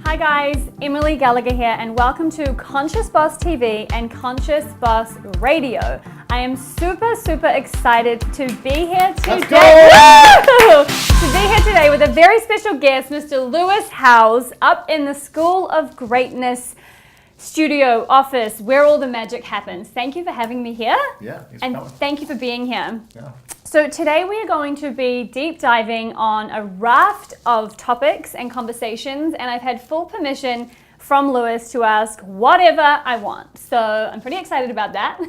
Hi guys, Emily Gallagher here and welcome to Conscious Boss TV and Conscious Boss Radio. I am super excited to be here today. To be here today with a very special guest, Mr. Lewis Howes, up in the School of Greatness studio office where all the magic happens. Thank you for having me here. Yeah, and thank you for being here. Yeah. So today we are going to be deep diving on a raft of topics and conversations, and I've had full permission from Lewis to ask whatever I want. So I'm pretty excited about that.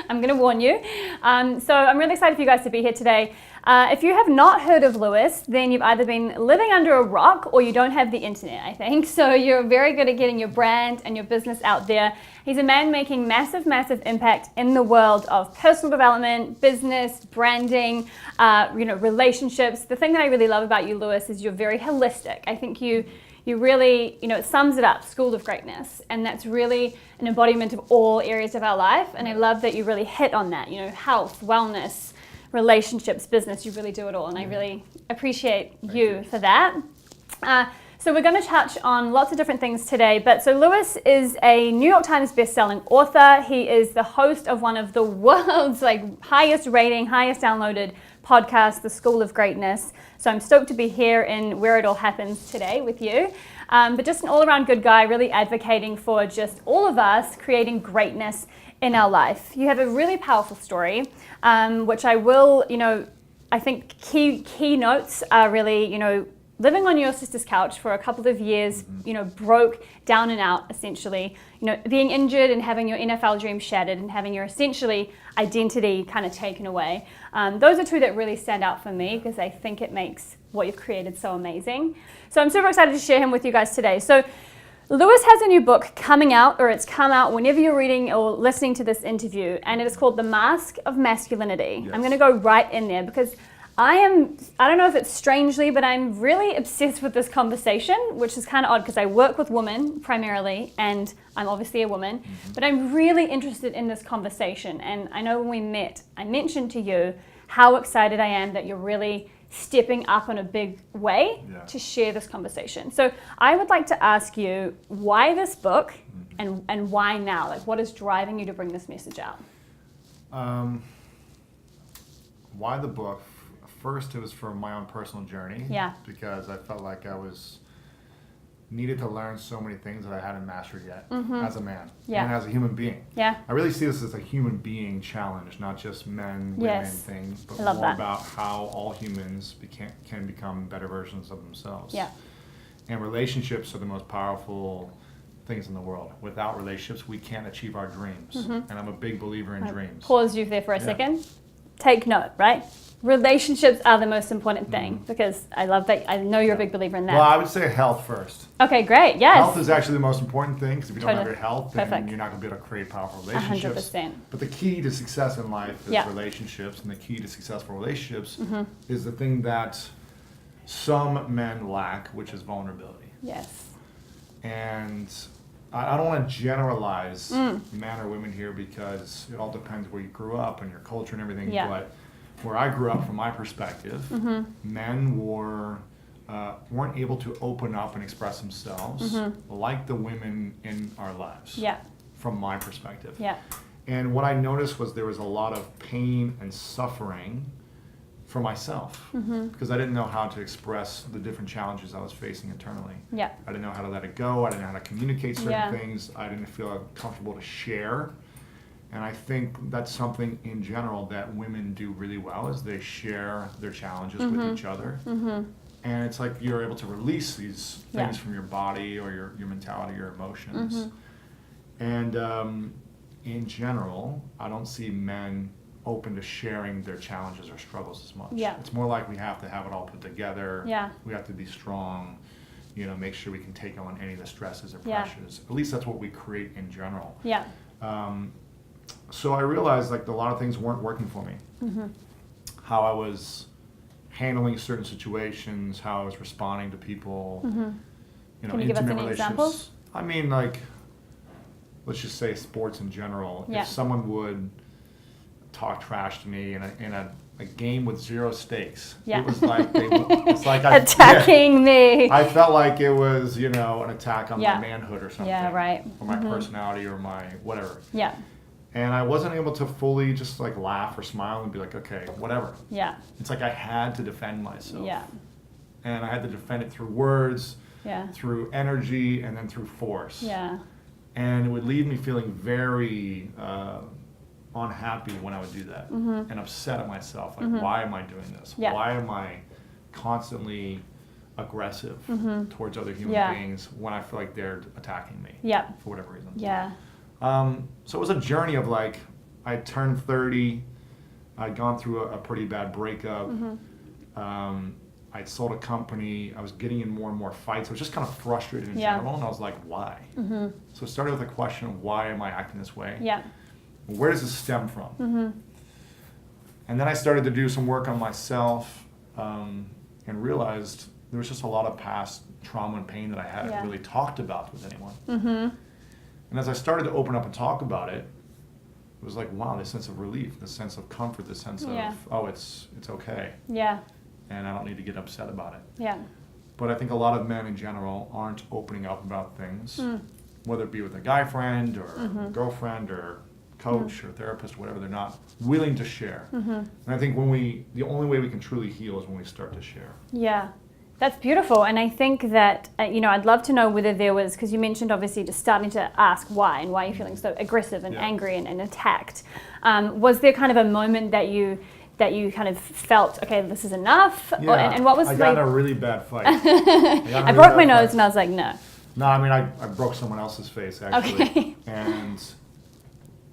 I'm going to warn you. So I'm really excited for you guys to be here today. If you have not heard of Lewis, then you've either been living under a rock or you don't have the internet, I think. So you're very good at getting your brand and your business out there. He's a man making massive impact in the world of personal development, business, branding, relationships. The thing that I really love about you, Lewis, is you're very holistic. I think you really, it sums it up, School of Greatness. And that's really an embodiment of all areas of our life. And I love that you really hit on that, health, wellness, relationships, business, you really do it all. And I really appreciate you for that. So we're going to touch on lots of different things today. But so Lewis is a New York Times bestselling author. He is the host of one of the world's highest rating, highest downloaded podcasts, The School of Greatness. So I'm stoked to be here in where it all happens today with you. But just an all-around good guy, really advocating for just all of us creating greatness in our life. You have a really powerful story, which I will, I think key notes are really, living on your sister's couch for a couple of years, broke down and out, essentially, being injured and having your NFL dream shattered and having your essentially identity kind of taken away. Those are two that really stand out for me because I think it makes what you've created so amazing. So I'm super excited to share him with you guys today. So Lewis has a new book coming out, or it's come out whenever you're reading or listening to this interview, and it is called The Mask of Masculinity. Yes. I'm going to go right in there because I don't know if it's strangely, but I'm really obsessed with this conversation, which is kind of odd because I work with women primarily, and I'm obviously a woman, but I'm really interested in this conversation. And I know when we met, I mentioned to you how excited I am that you're really stepping up in a big way to share this conversation. So I would like to ask you why this book and why now? What is driving you to bring this message out? Why the book? First, it was for my own personal journey. Yeah. Because I felt like I needed to learn so many things that I hadn't mastered yet as a man and as a human being. Yeah. I really see this as a human being challenge, not just men, women thing, but more about how all humans can become better versions of themselves. Yeah. And relationships are the most powerful things in the world. Without relationships, we can't achieve our dreams. And I'm a big believer in dreams. Pause you there for a second. Take note, right? Relationships are the most important thing because I love that. I know you're a big believer in that. Well, I would say health first. Okay, great. Yes. Health is actually the most important thing because if you don't have your health, then you're not going to be able to create powerful relationships. 100%. But the key to success in life is relationships, and the key to successful relationships is the thing that some men lack, which is vulnerability. Yes. And I don't want to generalize men or women here because it all depends where you grew up and your culture and everything. Yeah. But where I grew up, from my perspective, men weren't able to open up and express themselves like the women in our lives. Yeah. From my perspective. Yeah. And what I noticed was there was a lot of pain and suffering for myself because I didn't know how to express the different challenges I was facing internally. Yeah. I didn't know how to let it go. I didn't know how to communicate certain things. I didn't feel comfortable to share. And I think that's something in general that women do really well is they share their challenges with each other. And it's like you're able to release these things from your body or your mentality, your emotions. And in general, I don't see men open to sharing their challenges or struggles as much. Yeah. It's more like we have to have it all put together. Yeah. We have to be strong, make sure we can take on any of the stresses or pressures. At least that's what we create in general. Yeah. So I realized a lot of things weren't working for me. How I was handling certain situations, how I was responding to people. Can you give us any examples? I mean, let's just say sports in general. If someone would talk trash to me in a game with zero stakes. Yeah. It was like it's like attacking me. I felt like it was, you know, an attack on Yeah. my manhood or something. Yeah, right. Or my personality or my whatever. Yeah. And I wasn't able to fully just like laugh or smile and be like, okay, whatever. Yeah. It's like I had to defend myself. Yeah. And I had to defend it through words, Yeah. through energy, and then through force. Yeah. And it would leave me feeling very unhappy when I would do that and upset at myself. Like, why am I doing this? Yeah. Why am I constantly aggressive towards other human Yeah. beings when I feel like they're attacking me Yeah. for whatever reason? Yeah. So it was a journey of like, I turned 30, I'd gone through a pretty bad breakup. I'd sold a company. I was getting in more and more fights. I was just kind of frustrated in Yeah. general, and I was like, why? So it started with the question of why am I acting this way? Yeah. Where does this stem from? And then I started to do some work on myself and realized there was just a lot of past trauma and pain that I hadn't Yeah. really talked about with anyone. And as I started to open up and talk about it, it was like, wow, this sense of relief, this sense of comfort, this sense Yeah. of, oh, it's okay. Yeah. And I don't need to get upset about it. Yeah. But I think a lot of men in general aren't opening up about things, whether it be with a guy friend or girlfriend or coach or therapist, whatever. They're not willing to share. And I think the only way we can truly heal is when we start to share. Yeah. That's beautiful. And I think that, I'd love to know whether there was, because you mentioned obviously just starting to ask why and why you're feeling so aggressive and Yeah. angry and attacked. Was there kind of a moment that you kind of felt, okay, this is enough? Yeah, And what was I got in a really bad fight. I broke my nose and I was like, no. No, I mean, I broke someone else's face, actually. Okay. And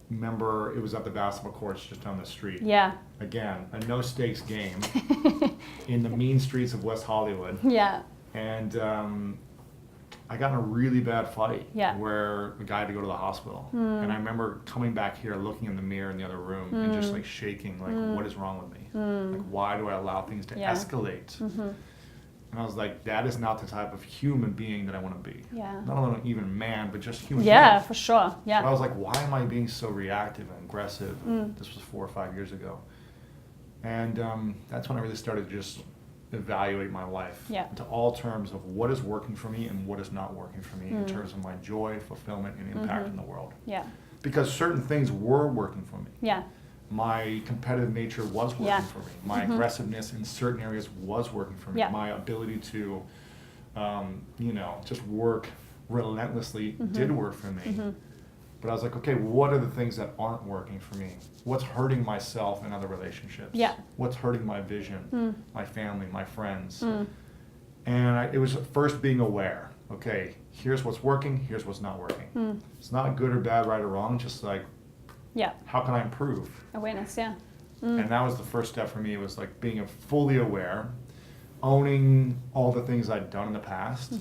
remember, it was at the basketball courts just down the street. Yeah. Again, a no-stakes game in the mean streets of West Hollywood. Yeah. And I got in a really bad fight Yeah. where the guy had to go to the hospital. And I remember coming back here, looking in the mirror in the other room and just like shaking, like, what is wrong with me? Like, why do I allow things to Yeah. escalate? And I was like, that is not the type of human being that I want to be. Yeah. Not only even man, but just human Yeah, being. for sure. But I Yeah. was like, why am I being so reactive and aggressive? This was 4 or 5 years ago. And that's when I really started to just evaluate my life Yeah. into all terms of what is working for me and what is not working for me in terms of my joy, fulfillment, and impact in the world. Yeah. Because certain things were working for me. Yeah. My competitive nature was working Yeah. for me. My aggressiveness in certain areas was working for me. Yeah. My ability to, just work relentlessly did work for me. But I was like, okay, what are the things that aren't working for me? What's hurting myself in other relationships? Yeah. What's hurting my vision, my family, my friends? And it was first being aware. Okay, here's what's working, here's what's not working. It's not good or bad, right or wrong, just like, Yeah. how can I improve? Awareness, yeah. And that was the first step for me. It was like being fully aware, owning all the things I'd done in the past,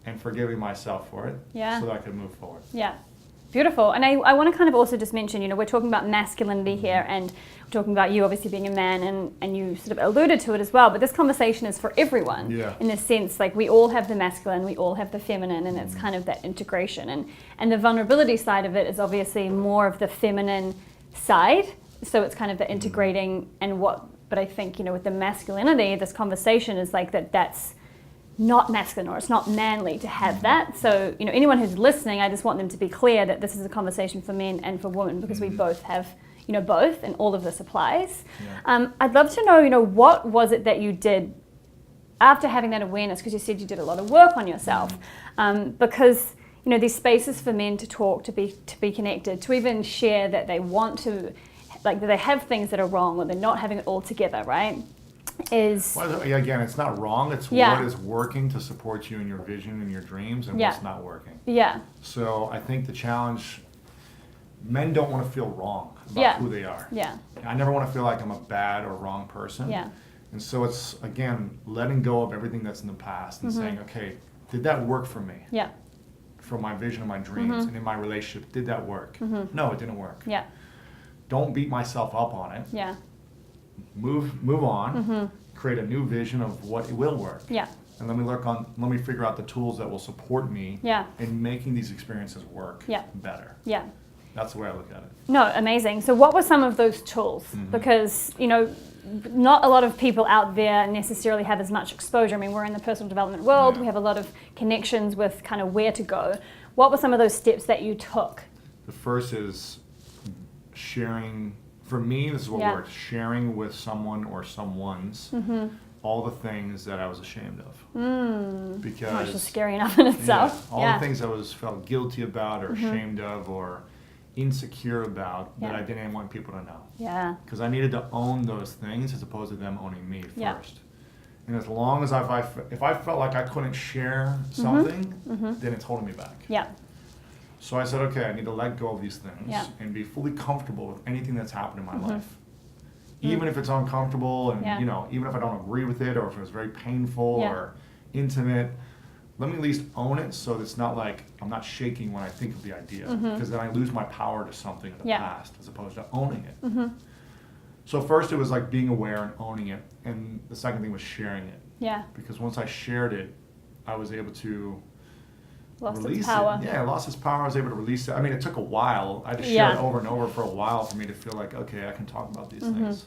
and forgiving myself for it, Yeah. so that I could move forward. Yeah. Beautiful. And I want to kind of also just mention, we're talking about masculinity here, and we're talking about you obviously being a man, and you sort of alluded to it as well, but this conversation is for everyone. Yeah. In the sense, like, we all have the masculine, we all have the feminine, and it's kind of that integration. And the vulnerability side of it is obviously more of the feminine side. So it's kind of the integrating but I think, with the masculinity, this conversation is like that's not masculine, or it's not manly to have that. So, anyone who's listening, I just want them to be clear that this is a conversation for men and for women, because we both have, both, and all of this applies. Yeah. I'd love to know, what was it that you did after having that awareness, because you said you did a lot of work on yourself, because, these spaces for men to talk, to be connected, to even share that they want to, like, that they have things that are wrong, or they're not having it all together, right? Well, again, it's not wrong. It's Yeah. what is working to support you in your vision and your dreams, and Yeah. what's not working. Yeah. So I think the challenge, men don't want to feel wrong about Yeah. who they are. Yeah. I never want to feel like I'm a bad or wrong person. Yeah. And so it's, again, letting go of everything that's in the past and saying, okay, did that work for me? Yeah. For my vision and my dreams and in my relationship, did that work? No, it didn't work. Yeah. Don't beat myself up on it. Yeah. Move on, create a new vision of what will work. Yeah. And let me figure out the tools that will support me Yeah. in making these experiences work Yeah. better. Yeah. That's the way I look at it. No, amazing. So what were some of those tools? Because, you know, not a lot of people out there necessarily have as much exposure. I mean, we're in the personal development world. We have a lot of connections with kind of where to go. What were some of those steps that you took? The first is sharing. For me, this is what works. Sharing with someone or someone's all the things that I was ashamed of. Because which is scary enough in itself. All the things I felt guilty about or ashamed of or insecure about that I didn't want people to know. Yeah. Because I needed to own those things as opposed to them owning me first. And as long as if I felt like I couldn't share something, then it's holding me back. Yeah. So I said, okay, I need to let go of these things and be fully comfortable with anything that's happened in my life. Even if it's uncomfortable and, you know, even if I don't agree with it or if it was very painful or intimate, let me at least own it so it's not like I'm not shaking when I think of the idea, because then I lose my power to something in the past as opposed to owning it. So first it was like being aware and owning it, and the second thing was sharing it. Yeah. Because once I shared it, I was able to Lost release its power. it. Yeah, I lost its power. I was able to release it. I mean, it took a while. I had to share it over and over for a while for me to feel like, okay, I can talk about these things.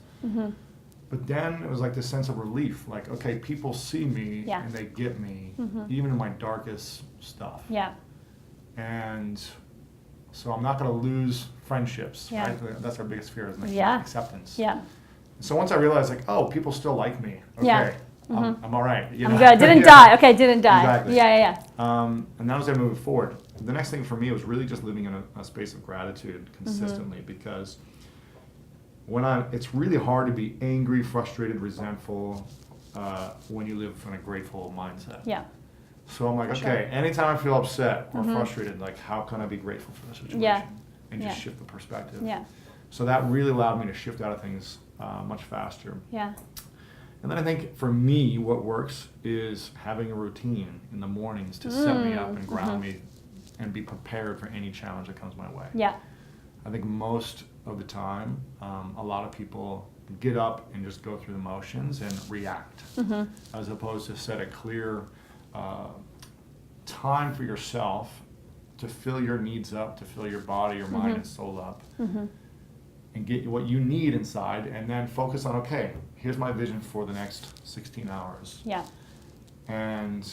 But then it was like this sense of relief. Like, okay, people see me and they get me, even in my darkest stuff. Yeah. And so I'm not going to lose friendships. Right? That's our biggest fear, isn't it? Acceptance. Yeah. So once I realized, like, oh, people still like me. Okay. I'm all right. You know? I'm good. Didn't die. Okay, didn't die. Exactly. Yeah. And that was I moving forward. The next thing for me was really just living in a space of gratitude consistently, because it's really hard to be angry, frustrated, resentful when you live in a grateful mindset. Yeah. So I'm like, okay, anytime I feel upset or frustrated, like, how can I be grateful for the situation? And just shift the perspective. Yeah. So that really allowed me to shift out of things much faster. Yeah. And then I think for me, what works is having a routine in the mornings to set me up and ground me and be prepared for any challenge that comes my way. Yeah. I think most of the time, a lot of people get up and just go through the motions and react, as opposed to set a clear time for yourself to fill your needs up, to fill your body, your mind, and soul up, and get what you need inside, and then focus on, okay, here's my vision for the next 16 hours. Yeah. And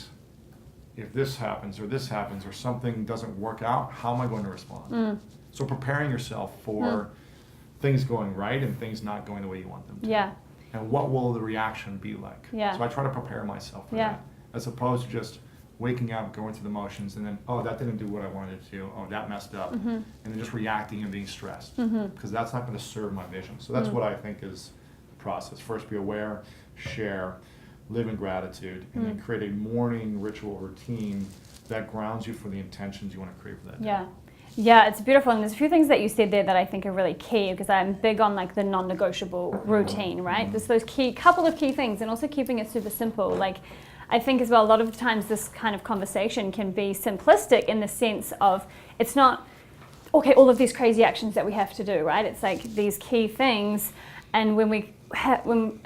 if this happens or something doesn't work out, how am I going to respond? So preparing yourself for things going right and things not going the way you want them to. Yeah. And what will the reaction be like? Yeah. So I try to prepare myself for that, as opposed to just waking up, going through the motions, and then, oh, that didn't do what I wanted it to. Oh, that messed up. And then just reacting and being stressed, because that's not going to serve my vision. So that's what I think is the process. First, be aware, share, live in gratitude, and then create a morning ritual routine that grounds you for the intentions you want to create for that day. Yeah. Yeah, it's beautiful. And there's a few things that you said there that I think are really key, because I'm big on like the non-negotiable routine, right? There's those couple of key things, and also keeping it super simple. Like, I think as well, a lot of times this kind of conversation can be simplistic in the sense of it's not, okay, all of these crazy actions that we have to do, right? It's like these key things. And when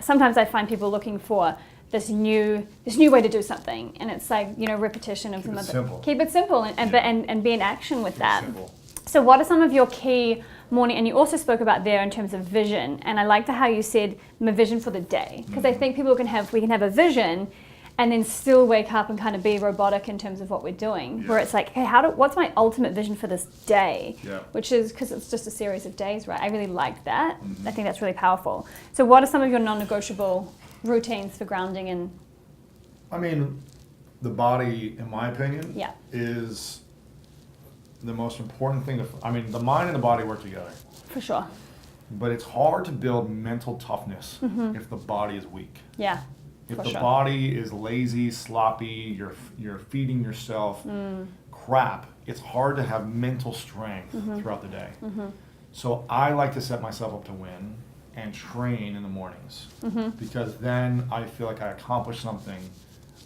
sometimes I find people looking for this new way to do something, and it's like, you know, repetition of some of it. Keep it simple and be in action with that. So what are some of your key morning, and you also spoke about there in terms of vision, and I liked how you said my vision for the day, because I think we can have a vision and then still wake up and kind of be robotic in terms of what we're doing, where it's like, hey, what's my ultimate vision for this day? Which is, because it's just a series of days, right? I really like that. I think that's really powerful. So what are some of your non-negotiable routines for grounding? And I mean, the body, in my opinion, is the most important thing. The mind and the body work together. For sure. But it's hard to build mental toughness if the body is weak. Yeah. If the body is lazy, sloppy, you're feeding yourself crap, it's hard to have mental strength throughout the day. So I like to set myself up to win and train in the mornings, because then I feel like I accomplished something.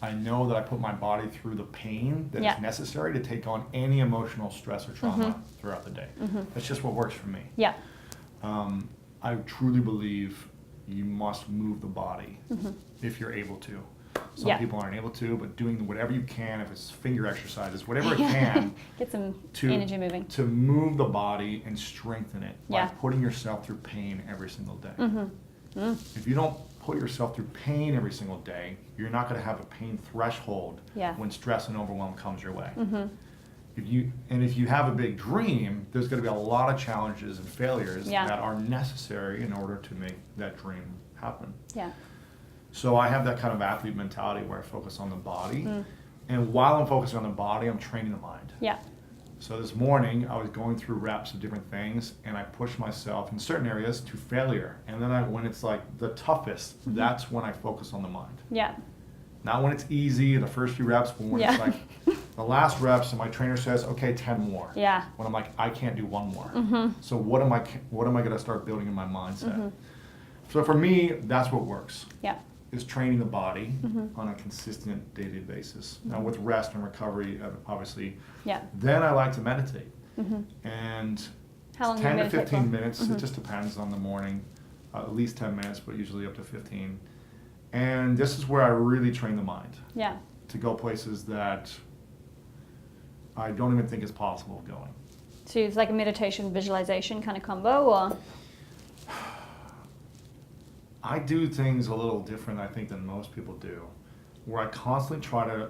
I know that I put my body through the pain that is necessary to take on any emotional stress or trauma throughout the day. That's just what works for me. Yeah. I truly believe you must move the body if you're able to. Some people aren't able to, but doing whatever you can, if it's finger exercises, whatever it can. Get some energy moving. To move the body and strengthen it by Yeah. putting yourself through pain every single day. Mm-hmm. If you don't put yourself through pain every single day, you're not going to have a pain threshold when stress and overwhelm comes your way. If you have a big dream, there's going to be a lot of challenges and failures that are necessary in order to make that dream happen. Yeah. So I have that kind of athlete mentality where I focus on the body, and while I'm focusing on the body, I'm training the mind. Yeah. So this morning, I was going through reps of different things, and I pushed myself in certain areas to failure. And then when it's like the toughest, that's when I focus on the mind. Yeah. Not when it's easy, the first few reps, but when it's like the last reps, and my trainer says, okay, 10 more. Yeah. When I'm like, I can't do one more. So what am I going to start building in my mindset? So for me, that's what works. Yeah. Is training the body on a consistent day-to-day basis. Now with rest and recovery, obviously. Yeah. Then I like to meditate. And how long 10 do you to meditate 15 for? minutes, it just depends on the morning. At least 10 minutes, but usually up to 15. And this is where I really train the mind. Yeah. To go places that I don't even think is possible of going. So it's like a meditation visualization kind of combo, or? I do things a little different, I think, than most people do, where I constantly try to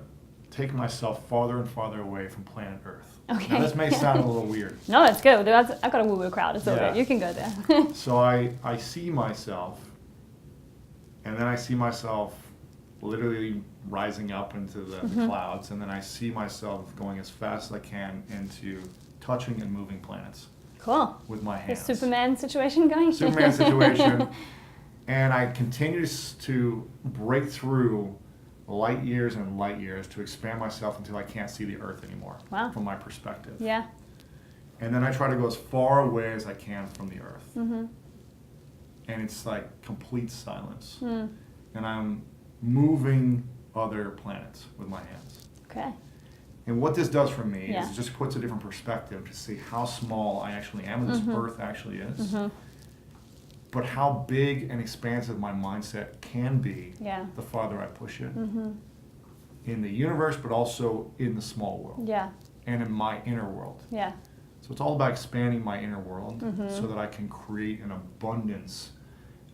take myself farther and farther away from planet Earth. Okay. Now, this may sound a little weird. No, it's good. I've got a woo-woo crowd. It's all good. You can go there. So I see myself, and then I see myself literally rising up into the clouds, and then I see myself going as fast as I can into touching and moving planets. Cool. With my The hands. Superman situation going? Superman situation. And I continue to break through light years and light years to expand myself until I can't see the Earth anymore. Wow. From my perspective. Yeah. And then I try to go as far away as I can from the Earth. And it's like complete silence. And I'm moving other planets with my hands. Okay. And what this does for me is it just puts a different perspective to see how small I actually am and this Earth actually is. But how big and expansive my mindset can be the farther I push it. In the universe, but also in the small world. Yeah. And in my inner world. Yeah. So it's all about expanding my inner world so that I can create an abundance.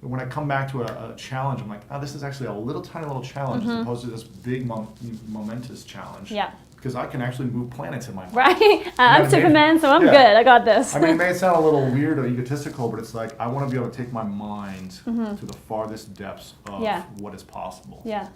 When I come back to a challenge, I'm like, oh, this is actually a tiny little challenge as opposed to this big momentous challenge. Yeah. Because I can actually move planets in my mind. Right? I'm Superman, so I'm good. I got this. I mean, it may sound a little weird or egotistical, but it's like I want to be able to take my mind to the farthest depths of what is possible. Yeah.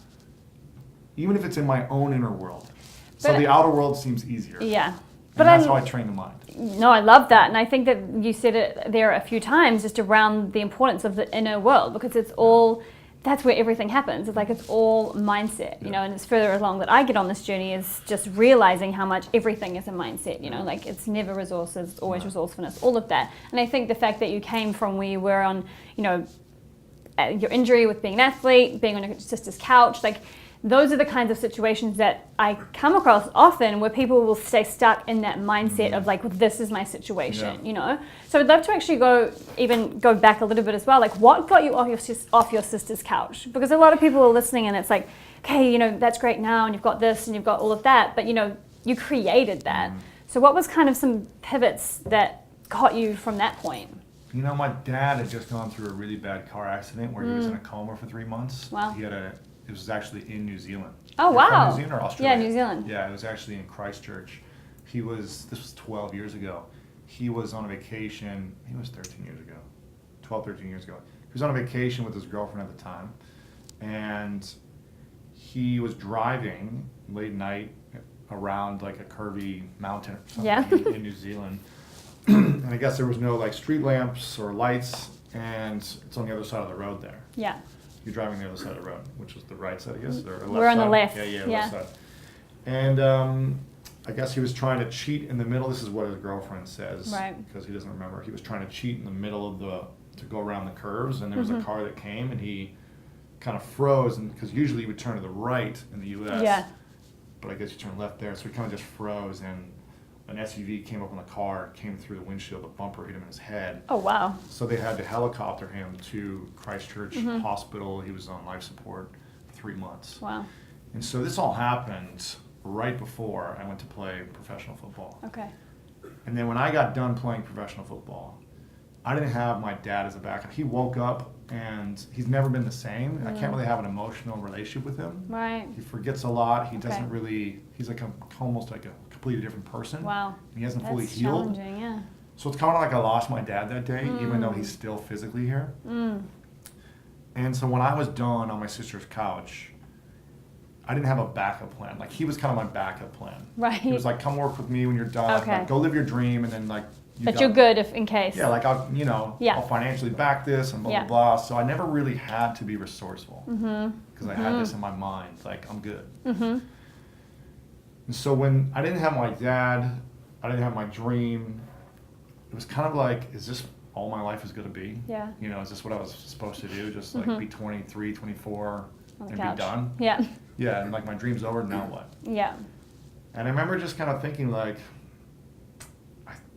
Even if it's in my own inner world. So But the outer world seems easier. Yeah. And that's how I train the mind. No, I love that. And I think that you said it there a few times just around the importance of the inner world, because it's all, that's where everything happens. It's like it's all mindset, you know, and it's further along that I get on this journey is just realizing how much everything is a mindset, you know, like it's never resources, it's always resourcefulness, all of that. And I think the fact that you came from where you were on, you know, your injury with being an athlete, being on your sister's couch, like those are the kinds of situations that I come across often where people will stay stuck in that mindset of like, well, this is my situation, you know? So I'd love to actually go back a little bit as well. Like what got you off your sister's couch? Because a lot of people are listening and it's like, okay, you know, that's great now and you've got this and you've got all of that, but you know, you created that. So what was kind of some pivots that got you from that point? You know, my dad had just gone through a really bad car accident where he was in a coma for 3 months. Wow. It was actually in New Zealand. Oh, You're from wow. New Zealand or Australia? Yeah, New Zealand. Yeah, it was actually in Christchurch. This was 12 years ago. He was on a vacation, he was 13 years ago, 12, 13 years ago. He was on a vacation with his girlfriend at the time, and he was driving late night around like a curvy mountain or something in New Zealand. And I guess there was no like street lamps or lights, and it's on the other side of the road there. Yeah. You're driving the other side of the road, which is the right side, I guess, or left We're on side. the left. Yeah, left side. And I guess he was trying to cheat in the middle. This is what his girlfriend says, because he doesn't remember. He was trying to cheat in the middle of to go around the curves, and there was a car that came, and he kind of froze, and because usually you would turn to the right in the U.S. Yeah. But I guess you turn left there, so he kind of just froze, and an SUV came up on the car, came through the windshield, the bumper hit him in his head. Oh, wow. So they had to helicopter him to Christchurch Hospital. He was on life support for 3 months. Wow. And so this all happened right before I went to play professional football. Okay. And then when I got done playing professional football, I didn't have my dad as a backup. He woke up and he's never been the same. I can't really have an emotional relationship with him. Right. He forgets a lot. He doesn't really, he's like almost like a completely different person. Wow. He hasn't fully That's healed. challenging, yeah. So it's kind of like I lost my dad that day, even though he's still physically here. And so when I was done on my sister's couch, I didn't have a backup plan. Like, he was kind of my backup plan. Right. He was like, come work with me when you're done. Okay. Like, go live your dream, and then, like, You're good if in case. Yeah, like, I'll, you know, Yeah. I'll financially back this and blah, Yeah. blah, blah. So I never really had to be resourceful. Because I had this in my mind. Like, I'm good. And so when I didn't have my dad, I didn't have my dream, it was kind of like, is this all my life is going to be? Yeah. You know, is this what I was supposed to do? Just, like, be 23, 24, On the and couch. be done? Yeah. Yeah, and, like, my dream's over, now what? Yeah. And I remember just kind of thinking, like,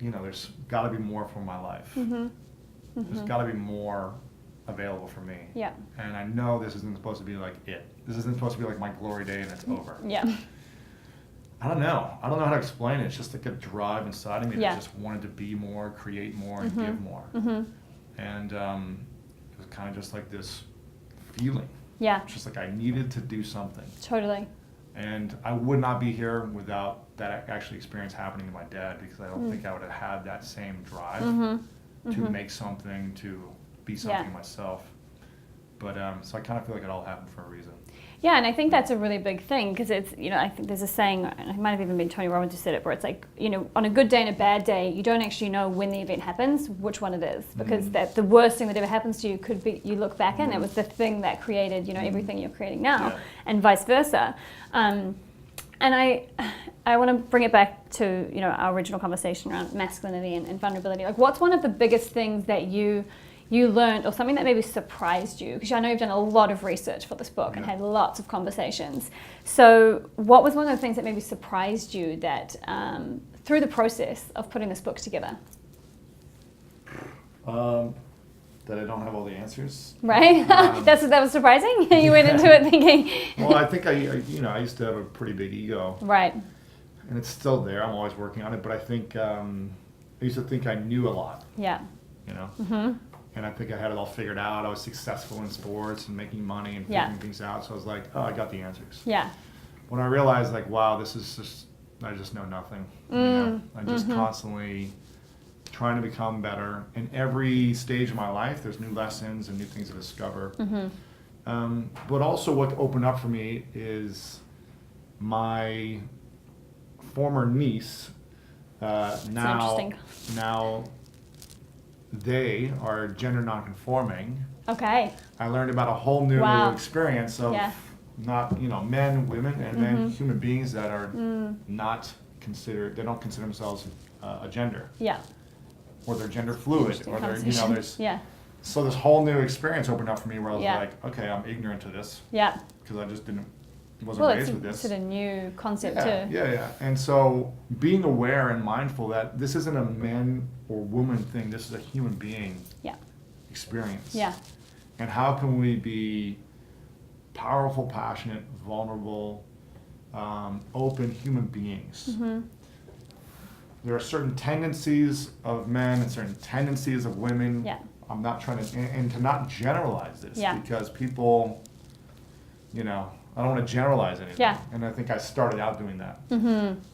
you know, there's got to be more for my life. There's got to be more available for me. Yeah. And I know this isn't supposed to be like it. This isn't supposed to be like my glory day and it's over. Yeah. I don't know. I don't know how to explain it. It's just like a drive inside of me Yeah. that just wanted to be more, create more, and give more. And it was kind of just like this feeling. Yeah. It's just like I needed to do something. Totally. And I would not be here without that actually experience happening to my dad, because I don't think I would have had that same drive to make something, to be something myself. But so I kind of feel like it all happened for a reason. Yeah, and I think that's a really big thing, because it's, you know, I think there's a saying, and it might have even been Tony Robbins who said it, where it's like, you know, on a good day and a bad day, you don't actually know when the event happens, which one it is, because that the worst thing that ever happens to you could be, you look back and it was the thing that created, you know, everything you're creating now, and vice versa. And I want to bring it back to, you know, our original conversation around masculinity and vulnerability. Like, what's one of the biggest things that you learned, or something that maybe surprised you? Because I know you've done a lot of research for this book and had lots of conversations. So what was one of the things that maybe surprised you that through the process of putting this book together? That I don't have all the answers. Right? That was surprising? You went into it thinking... Well, I think I used to have a pretty big ego. Right. And it's still there. I'm always working on it. But I think I used to think I knew a lot. Yeah. You know? And I think I had it all figured out. I was successful in sports and making money and figuring things out. So I was like, oh, I got the answers. Yeah. When I realized, like, wow, this is just, I just know nothing. You know? I'm just constantly trying to become better. In every stage of my life, there's new lessons and new things to discover. But also what opened up for me is my former niece, now they are gender nonconforming. Okay. I learned about a whole new experience of not, you know, men, women, and then human beings that are not considered, they don't consider themselves a gender. Yeah. Or they're gender fluid, or they're, you know, there's, so this whole new experience opened up for me where I was like, okay, I'm ignorant to this. Yeah. Because I just wasn't raised with this. It's sort of new concept too. Yeah. And so being aware and mindful that this isn't a man or woman thing, this is a human being experience. Yeah. And how can we be powerful, passionate, vulnerable, open human beings? There are certain tendencies of men and certain tendencies of women. Yeah. I'm not trying to, and to not generalize this, Yeah. because people, you know, I don't want to generalize anything. Yeah. And I think I started out doing that.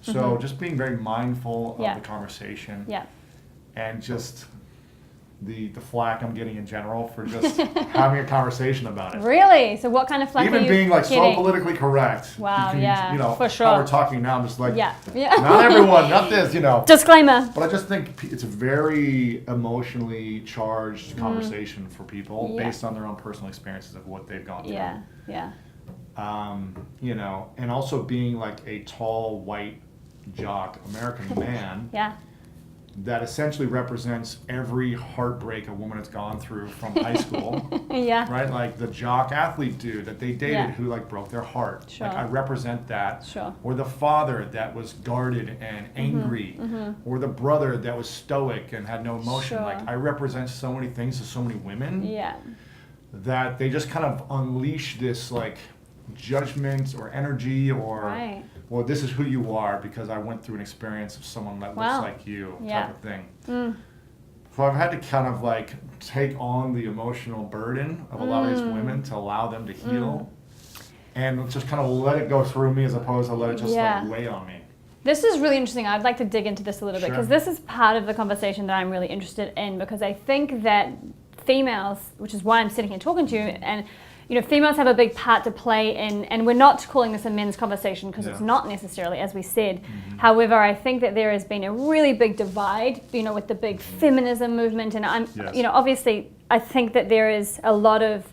So just being very mindful of the conversation. Yeah. And just the flack I'm getting in general for just having a conversation about it. Really? So what kind of flack are Even you being like getting? so politically correct. Wow, you yeah, You know, for sure. how we're talking now, I'm just like, Yeah. not everyone, not this, you know. Disclaimer. But I just think it's a very emotionally charged conversation for people based on their own personal experiences of what they've gone through. Yeah. You know, and also being like a tall, white, jock American man that essentially represents every heartbreak a woman has gone through from high school. Right? Like the jock athlete dude that they dated who like broke their heart. Sure. Like I represent that. Sure. Or the father that was guarded and angry. Or the brother that was stoic and had no emotion. Sure. Like I represent so many things to so many women Yeah. that they just kind of unleash this like judgment or energy or, Right. well, this is who you are because I went through an experience of someone that Wow. looks like you Yeah. type of thing. Mm. So I've had to kind of like take on the emotional burden of a lot of these women to allow them to heal and just kind of let it go through me as opposed to let it just Yeah. like lay on me. This is really interesting. I'd like to dig into this a little bit Sure. because this is part of the conversation that I'm really interested in, because I think that females, which is why I'm sitting here talking to you, and females have a big part to play in, and we're not calling this a men's conversation because it's Yeah. not necessarily, as we said. However, I think that there has been a really big divide, with the big feminism movement, and Yes. obviously I think that there is a lot of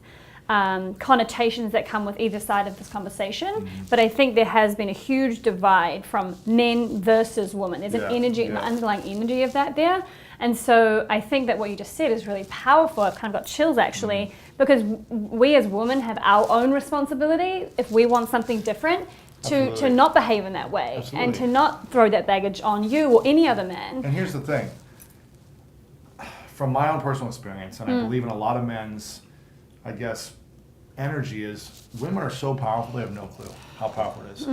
connotations that come with either side of this conversation, but I think there has been a huge divide from men versus women. There's an energy, an underlying energy of that there. And so I think that what you just said is really powerful. I've kind of got chills actually, because we as women have our own responsibility if we want something different to not behave in that way. Absolutely. And to not throw that baggage on you or any other man. And here's the thing, from my own personal experience, and I believe in a lot of men's, I guess, energy is women are so powerful, they have no clue how powerful it is.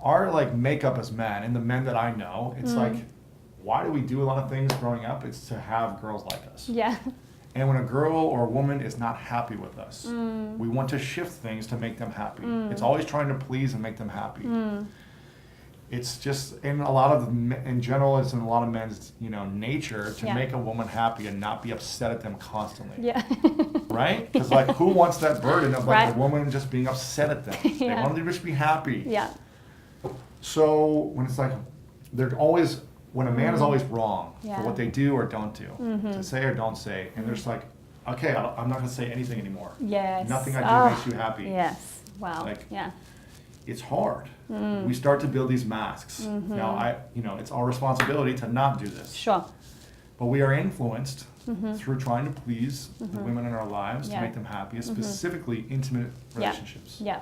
Our like makeup as men, and the men that I know, it's like, why do we do a lot of things growing up? It's to have girls like us. Yeah. And when a girl or a woman is not happy with us, we want to shift things to make them happy. It's always trying to please and make them happy. It's just in a lot of, in general, it's in a lot of men's, nature to make a woman happy and not be upset at them constantly. Yeah. Right? Because like, who wants that burden of like Right. a woman just being upset at them? They Yeah. want them to just be happy. Yeah. So when it's like, they're always, when a man is always wrong Yeah. for what they do or don't do, to say or don't say, and there's like, okay, I'm not going to say anything anymore. Yes. Nothing I do makes you happy. Yes. Wow. Like, yeah. It's hard. We start to build these masks. Now, it's our responsibility to not do this. Sure. But we are influenced through trying to please the women in our lives Yeah. to make them happy, specifically intimate relationships. Yeah.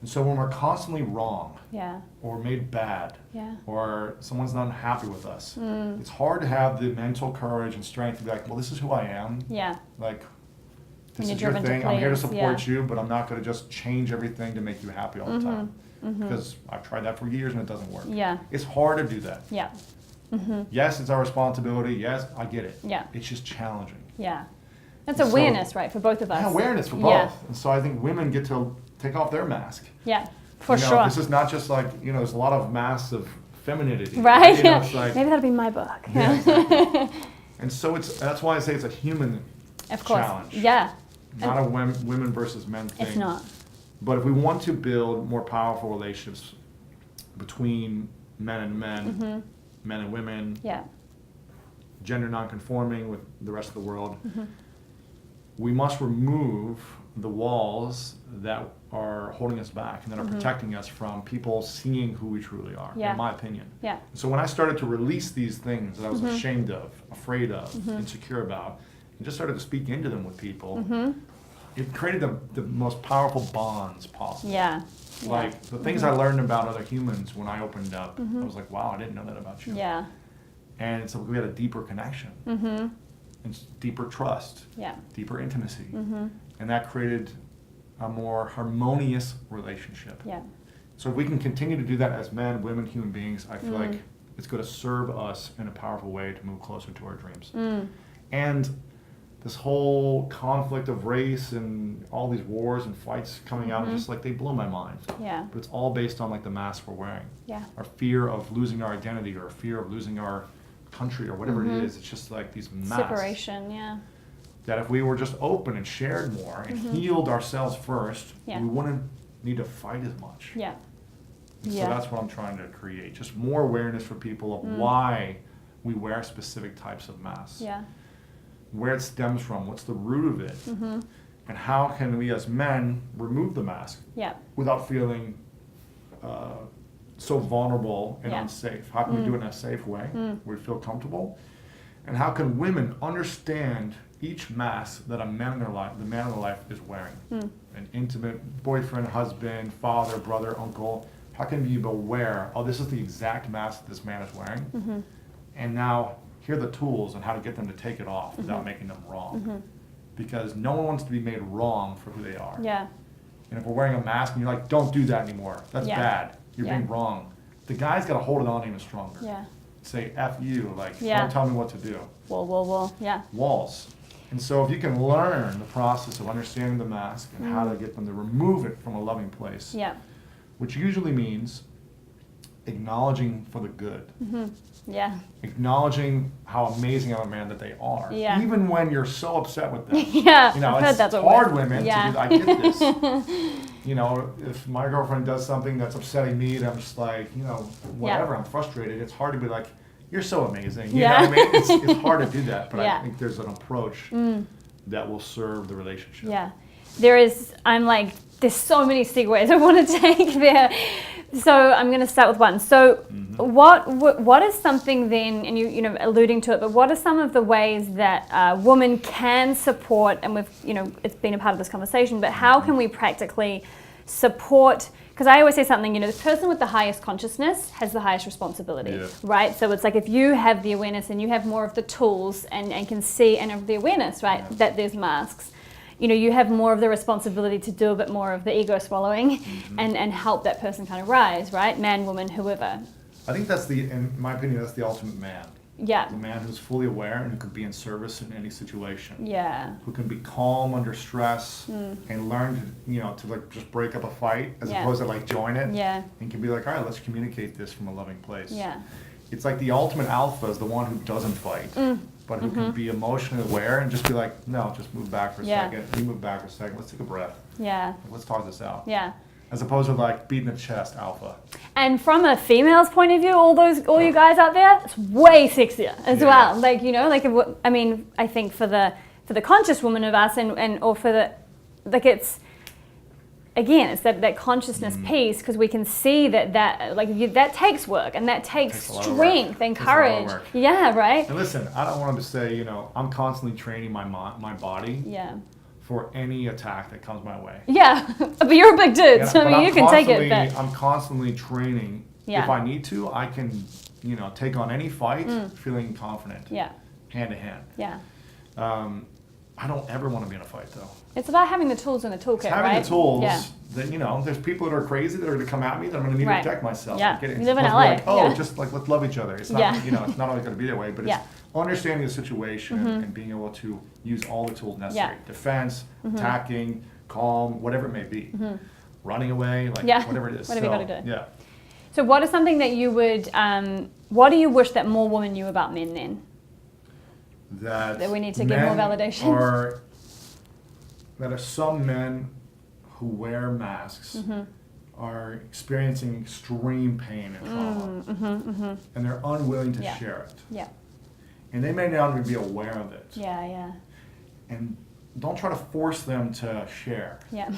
And so when we're constantly wrong Yeah. or made bad Yeah. or someone's not happy with us, it's hard to have the mental courage and strength to be like, well, this is who I am. Yeah. Like, And this you're is your driven to thing. I'm here to please, support you, but I'm not going to just change everything to make you happy all the time. Because I've tried that for years and it doesn't work. Yeah. It's hard to do that. Yeah. Yes, it's our responsibility. Yes, I get it. Yeah. It's just challenging. Yeah. That's So- awareness, right, for both of us. Yeah, awareness for both. Yeah. And so I think women get to take off their mask. Yeah. For You know, sure. This is not just like, there's a lot of masks of femininity. Right? You know, it's like, Maybe that'll be my book. yeah, exactly. And so that's why I say it's a human Of course. challenge. Yeah. Not a women versus men thing. It's not. But if we want to build more powerful relationships between men and men, men and women, Yeah. gender nonconforming with the rest of the world, we must remove the walls that are holding us back and that are protecting us from people seeing who we truly are, Yeah. in my opinion. Yeah. So when I started to release these things that I was ashamed of, afraid of, insecure about, and just started to speak into them with people, it created the most powerful bonds possible. Yeah. Like the things I learned about other humans when I opened up, I was like, wow, I didn't know that about you. Yeah. And so we had a deeper connection, and deeper trust, Yeah. deeper intimacy, and that created a more harmonious relationship. Yeah. So if we can continue to do that as men, women, human beings, I feel like it's going to serve us in a powerful way to move closer to our dreams. And this whole conflict of race and all these wars and fights coming out, just like they blow my mind. Yeah. But it's all based on like the mask we're wearing. Yeah. Our fear of losing our identity or fear of losing our country or whatever it is. It's just like these masks. Separation. Yeah. That if we were just open and shared more and healed ourselves first, Yeah. we wouldn't need to fight as much. Yeah. And Yeah. So that's what I'm trying to create. Just more awareness for people of why we wear specific types of masks. Yeah. Where it stems from, what's the root of it, and how can we as men remove the mask Yeah. without feeling so vulnerable and Yeah. unsafe? How can we do it in a safe way where we feel comfortable? And how can women understand each mask that the man in their life is wearing? An intimate boyfriend, husband, father, brother, uncle. How can we be aware, oh, this is the exact mask that this man is wearing? And now here are the tools on how to get them to take it off without making them wrong. Because no one wants to be made wrong for who they are. Yeah. And if we're wearing a mask and you're like, don't do that anymore. That's bad. You're being wrong. The guy's got to hold it on even stronger. Yeah. Say, F you, like, don't tell me what to do. Wall, yeah. Walls. And so if you can learn the process of understanding the mask and how to get them to remove it from a loving place, which usually means acknowledging for the good. Yeah. Acknowledging how amazing of a man that they are. Yeah. Even when you're so upset with them. Yeah, You know, I've heard it's that's a hard word. women to do, I get this. You know, if my girlfriend does something that's upsetting me and I'm just like, you know, whatever, I'm frustrated, it's hard to be like, you're so amazing. You know what I mean? It's hard to do that, but I think there's an approach that will serve the relationship. Yeah. There's so many segues I want to take there. So I'm going to start with one. So what is something then, and you know, alluding to it, but what are some of the ways that women can support, and we've, you know, it's been a part of this conversation, but how can we practically support, because I always say something, you know, the person with the highest consciousness has the highest responsibility, right? So it's like if you have the awareness and you have more of the tools and can see, and of the awareness, right, that there's masks, you know, you have more of the responsibility to do a bit more of the ego swallowing and help that person kind of rise, right? Man, woman, whoever. I think that's in my opinion, that's the ultimate man. Yeah. The man who's fully aware and who can be in service in any situation. Yeah. Who can be calm under stress and learn to, you know, to like just break up a fight as opposed to like join it. Yeah. And can be like, all right, let's communicate this from a loving place. Yeah. It's like the ultimate alpha is the one who doesn't fight, but who can be emotionally aware and just be like, no, just move back for a second. You move back for a second. Let's take a breath. Yeah. Let's talk this out. Yeah. As opposed to like beating the chest alpha. And from a female's point of view, all you guys out there, it's way sexier as well. Like, you know, like, I mean, I think for the conscious woman of us or for the, like, it's, again, it's that consciousness piece, because we can see that that takes work and that takes strength and courage. Yeah, right. And listen, I don't want to say, you know, I'm constantly training my body. Yeah. For any attack that comes my way. Yeah, but you're a big dude, so I mean, you can take it. But I'm constantly training. If I need to, I can, you know, take on any fight feeling confident. Yeah. Hand to hand. Yeah. I don't ever want to be in a fight though. It's about having the tools in the toolkit, right? Having the tools that, you know, there's people that are crazy that are going to come at me that I'm going to need to protect myself. Yeah. You live in LA. Like, just like, let's love each other. It's not, you know, it's not always going to be that way, but it's understanding the situation and being able to use all the tools necessary. Defense, attacking, calm, whatever it may be. Running away, like whatever it is. Whatever you got to do. Yeah. So what is something that you would, what do you wish that more women knew about men then? That we need to get more validation? That are some men who wear masks are experiencing extreme pain and trauma, and they're unwilling to share it. Yeah. And they may not even be aware of it. Yeah, yeah. And don't try to force them to share. Yeah.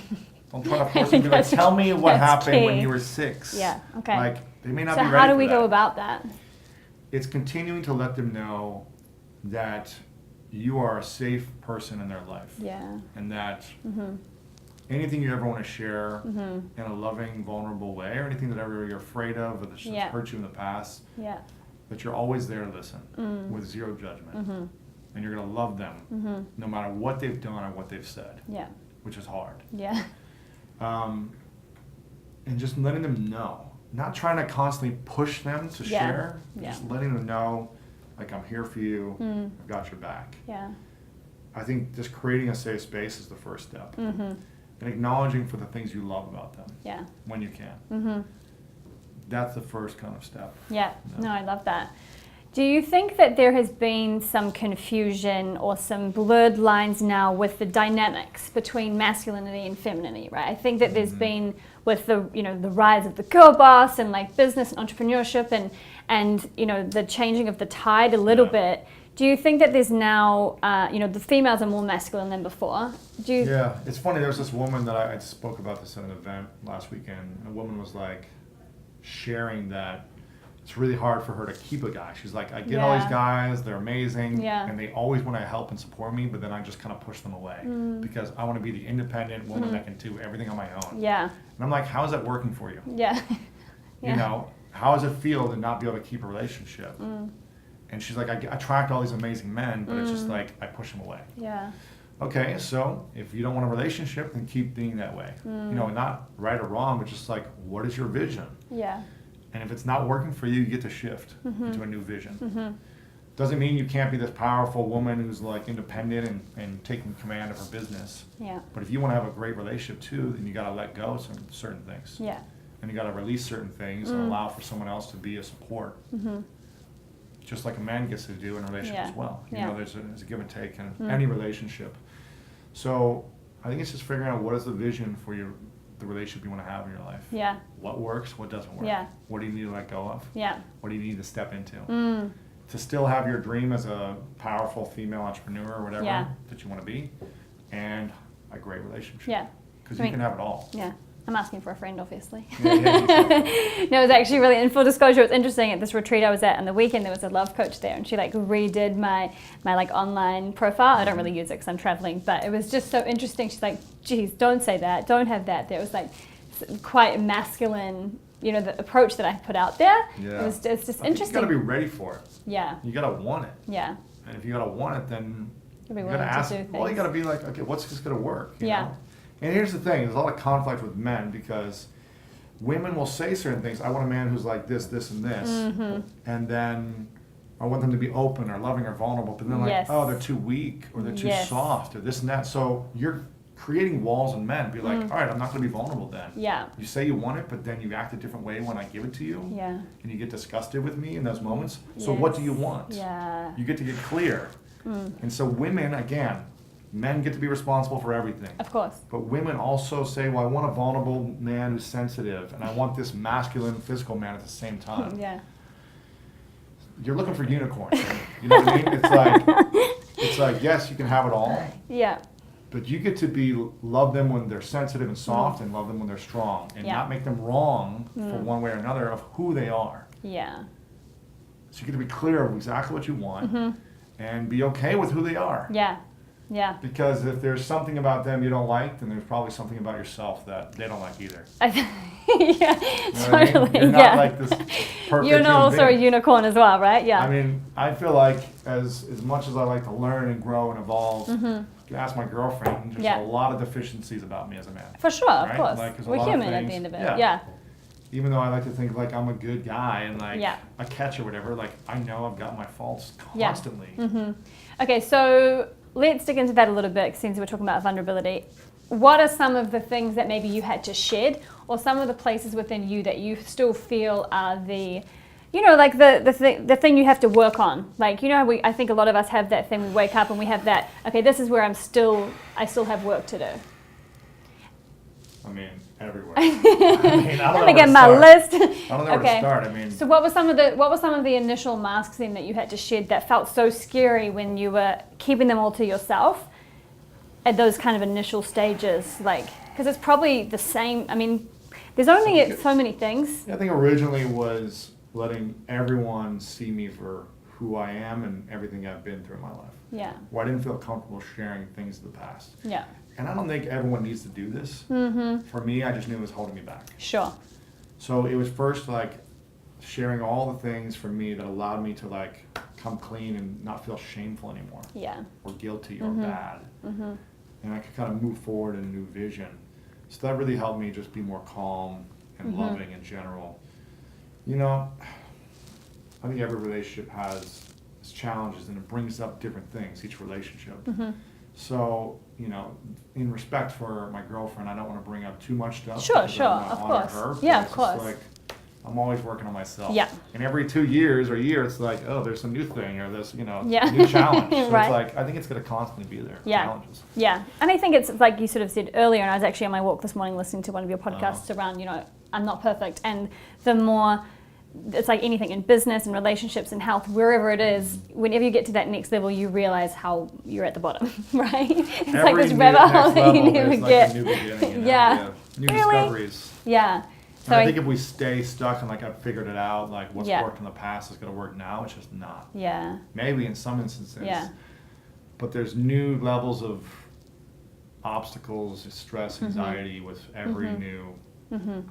Don't try to force them to be like, tell me what happened when you were 6. Yeah, okay. Like, they may not be ready for that. So how do we go about that? It's continuing to let them know that you are a safe person in their life. Yeah. And that anything you ever want to share in a loving, vulnerable way, or anything that ever you're afraid of or that's just hurt you in the past, that you're always there to listen with zero judgment. And you're going to love them no matter what they've done or what they've said, which is hard. Yeah. And just letting them know. Not trying to constantly push them to share, just letting them know, like, I'm here for you, I've got your back. Yeah. I think just creating a safe space is the first step. And acknowledging for the things you love about them when you can. That's the first kind of step. Yeah, no, I love that. Do you think that there has been some confusion or some blurred lines now with the dynamics between masculinity and femininity, right? I think that there's been, with the, you know, the rise of the girl boss and like business and entrepreneurship and you know, the changing of the tide a little bit. Do you think that there's now, you know, the females are more masculine than before? Yeah, it's funny. There was this woman that I spoke about this at an event last weekend. A woman was like sharing that it's really hard for her to keep a guy. She's like, I get all these guys, they're amazing, and they always want to help and support me, but then I just kind of push them away because I want to be the independent woman that can do everything on my own. Yeah. And I'm like, how is that working for you? Yeah. You know, how does it feel to not be able to keep a relationship? And she's like, I attract all these amazing men, but it's just like, I push them away. Yeah. Okay, so if you don't want a relationship, then keep being that way. Not right or wrong, but just like, what is your vision? Yeah. And if it's not working for you, you get to shift into a new vision. Doesn't mean you can't be this powerful woman who's like independent and taking command of her business. Yeah. But if you want to have a great relationship too, then you got to let go of some certain things. Yeah. And you got to release certain things and allow for someone else to be a support. Just like a man gets to do in a relationship as well. There's a give and take in any relationship. So I think it's just figuring out what is the vision for the relationship you want to have in your life. Yeah. What works, what doesn't work. Yeah. What do you need to let go of? Yeah. What do you need to step into? To still have your dream as a powerful female entrepreneur or whatever that you want to be, and a great relationship. Yeah. Because you can have it all. Yeah. I'm asking for a friend, obviously. Yeah, No, it was actually really, in full disclosure, it's interesting, at this retreat I was at on the weekend, there was a love coach there, and she like redid my like online profile. I don't really use it because I'm traveling, but it was just so interesting. She's like, geez, don't say that, don't have that. There was like quite masculine, the approach that I put out there. Yeah. It's just I think interesting. you got to be ready for it. Yeah. You got to want it. Yeah. And if you got to want it, then You'll be you willing got to ask. to do things. Well, you got to be like, okay, what's this going to work? You Yeah. know? And here's the thing: there's a lot of conflict with men because women will say certain things. I want a man who's like this, this, and this, and then I want them to be open or loving or vulnerable. But then like, oh, they're too weak or they're too soft or this and that. So you're creating walls in men. Be like, all right, I'm not going to be vulnerable then. Yeah. You say you want it, but then you act a different way when I give it to you. Yeah. And you get disgusted with me in those moments. So what do you want? Yeah. You get to get clear. And so women, again, men get to be responsible for everything. Of course. But women also say, well, I want a vulnerable man who's sensitive, and I want this masculine, physical man at the same time. Yeah. You're looking for unicorns. You know what I mean? It's like, yes, you can have it all. Yeah. But you get to love them when they're sensitive and soft, and love them when they're strong, and not make them wrong for one way or another of who they are. Yeah. So you get to be clear of exactly what you want, and be okay with who they are. Yeah. Yeah. Because if there's something about them you don't like, then there's probably something about yourself that they don't like either. Yeah, You know what I mean? totally. You're not like this perfect You're not human also being. a unicorn as well, right? Yeah. I mean, I feel like as much as I like to learn and grow and evolve, you ask my girlfriend, there's a lot of deficiencies about me as a man. For sure, right? of course. Like, there's a We're lot of human at things- the end of it. yeah. Yeah. Even though I like to think like I'm a good guy and like Yeah. a catch or whatever, like I know I've got my faults Yeah. constantly. Okay, so let's dig into that a little bit since we're talking about vulnerability. What are some of the things that maybe you had to shed, or some of the places within you that you still feel are the, like the thing you have to work on? Like, I think a lot of us have that thing. We wake up and we have that. Okay, this is where I still have work to do. I mean, everywhere. I don't know Let me where get to my start. list. I don't know where to start. I mean, So what were some of the initial masks then that you had to shed that felt so scary when you were keeping them all to yourself at those kind of initial stages? Like, because it's probably the same. I mean, there's only so many things. I think originally was letting everyone see me for who I am and everything I've been through in my life. Yeah. Where I didn't feel comfortable sharing things of the past. Yeah. And I don't think everyone needs to do this. For me, I just knew it was holding me back. Sure. So it was first like sharing all the things for me that allowed me to like come clean and not feel shameful anymore. Yeah. Or guilty or bad. And I could kind of move forward in a new vision. So that really helped me just be more calm and loving in general. I think every relationship has its challenges and it brings up different things, each relationship. So, in respect for my girlfriend, I don't want to bring up too much stuff. Sure, because I wanna of honor course. her, Yeah, but of course. it's just like, I'm always working on myself. Yeah. And every 2 years or a year, it's like, oh, there's some new thing or this, Yeah. new challenge. So Right. it's like, I think it's going to constantly be there. Yeah. Challenges. Yeah. And I think it's like you sort of said earlier, and I was actually on my walk this morning listening to one of your podcasts around, I'm not perfect. And the more, it's like anything in business and relationships and health, wherever it is, whenever you get to that next level, you realize how you're at the bottom, right? It's like this rabbit hole that you never get. Like a new beginning, Yeah. New Really? discoveries. Yeah. And I think if we stay stuck and like I've figured it out, like what's Yeah. worked in the past is going to work now, it's just not. Yeah. Maybe in some instances. Yeah. But there's new levels of obstacles, stress, anxiety with every new